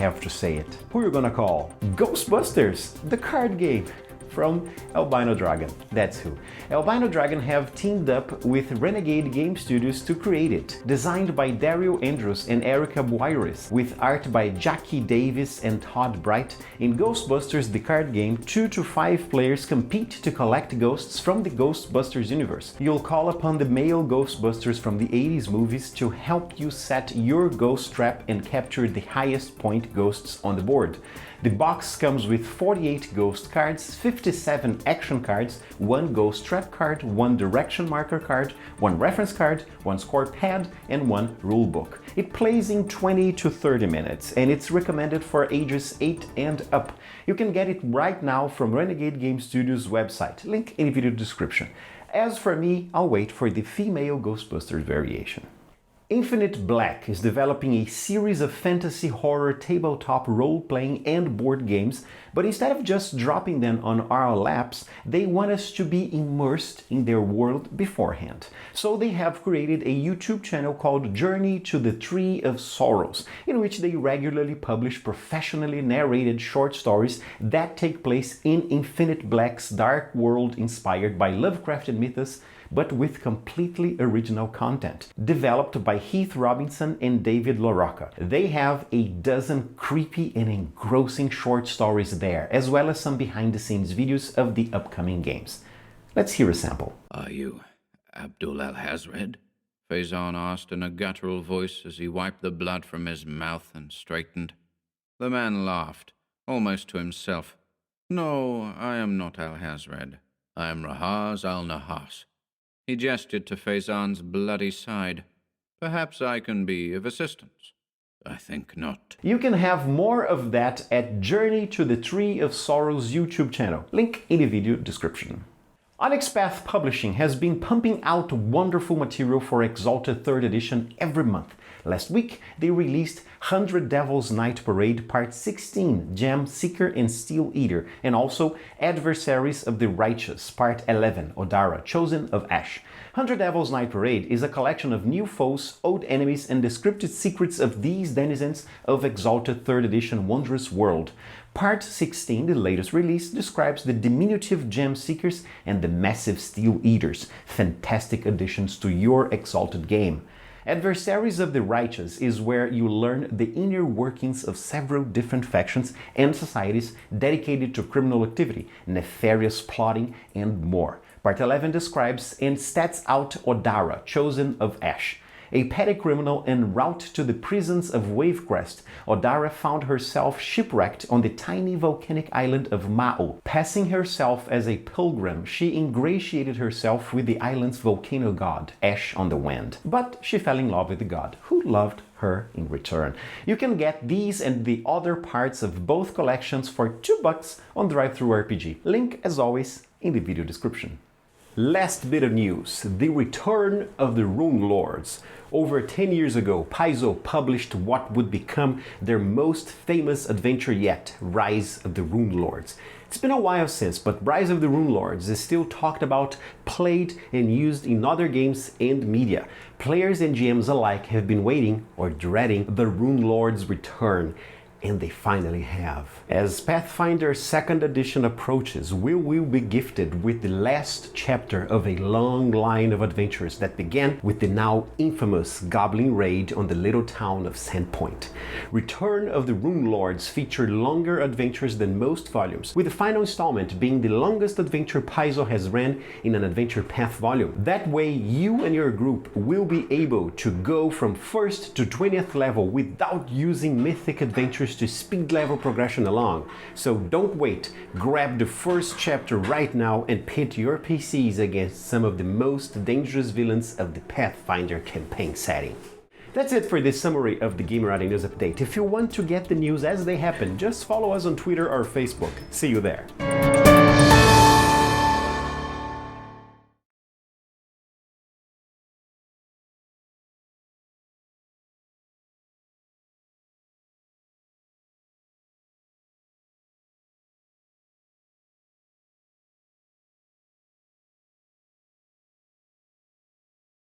have to say it. Who you gonna call? Ghostbusters, the card game from Albino Dragon. That's who. Albino Dragon have teamed up with Renegade Game Studios to create it. Designed by Dario Andrus and Erica Buiris, with art by Jackie Davis and Todd Bright, in Ghostbusters the card game, 2 to 5 players compete to collect ghosts from the Ghostbusters universe. You'll call upon the male Ghostbusters from the 80s movies to help you set your ghost trap and capture the highest point ghosts on the board. The box comes with 48 ghost cards, 57 action cards, 1 ghost trap card, 1 direction marker card, 1 reference card, 1 score pad, and 1 rulebook. It plays in 20 to 30 minutes, and it's recommended for ages 8 and up. You can get it right now from Renegade Game Studios website, link in the video description. As for me, I'll wait for the female Ghostbusters variation. Infinite Black is developing a series of fantasy horror tabletop role-playing and board games, but instead of just dropping them on our laps, they want us to be immersed in their world beforehand. So they have created a YouTube channel called Journey to the Tree of Sorrows, in which they regularly publish professionally narrated short stories that take place in Infinite Black's dark world inspired by Lovecraftian mythos, but with completely original content, developed by Heath Robinson and David LaRocca. They have a dozen creepy and engrossing short stories there, as well as some behind-the-scenes videos of the upcoming games. Let's hear a sample. "Are you Abdul Al-Hazred?" Faison asked in a guttural voice as he wiped the blood from his mouth and straightened. The man laughed, almost to himself. "No, I am not Al-Hazred. I am Rahaz Al-Nahas." He gestured to Faison's bloody side. "Perhaps I can be of assistance." "I think not." You can have more of that at Journey to the Tree of Sorrows YouTube channel, link in the video description. Onyx Path Publishing has been pumping out wonderful material for Exalted 3rd Edition every month. Last week, they released 100 Devil's Night Parade Part 16, Gem Seeker and Steel Eater, and also Adversaries of the Righteous Part 11, Odara, Chosen of Ash. 100 Devil's Night Parade is a collection of new foes, old enemies, and descriptive secrets of these denizens of Exalted 3rd Edition Wondrous World. Part 16, the latest release, describes the diminutive Gem Seekers and the massive Steel Eaters, fantastic additions to your Exalted game. Adversaries of the Righteous is where you learn the inner workings of several different factions and societies dedicated to criminal activity, nefarious plotting, and more. Part 11 describes and stats out Odara, Chosen of Ash. A petty criminal en route to the prisons of Wavecrest, Odara found herself shipwrecked on the tiny volcanic island of Ma'o. Passing herself as a pilgrim, she ingratiated herself with the island's volcano god, Ash on the Wind. But she fell in love with the god, who loved her in return. You can get these and the other parts of both collections for $2 on DriveThruRPG. Link, as always, in the video description. Last bit of news, the return of the Runelords. Over 10 years ago, Paizo published what would become their most famous adventure yet, Rise of the Runelords. It's been a while since, but Rise of the Runelords is still talked about, played, and used in other games and media. Players and GMs alike have been waiting or dreading the Runelords' return. And they finally have. As Pathfinder 2nd Edition approaches, we will be gifted with the last chapter of a long line of adventures that began with the now infamous Goblin raid on the little town of Sandpoint. Return of the Runelords featured longer adventures than most volumes, with the final installment being the longest adventure Paizo has ran in an Adventure Path volume. That way, you and your group will be able to go from 1st to 20th level without using mythic adventures to speed level progression along. So don't wait, grab the first chapter right now and pit your PCs against some of the most dangerous villains of the Pathfinder campaign setting. That's it for this summary of the Gamerati News Update. If you want to get the news as they happen, just follow us on Twitter or Facebook. See you there.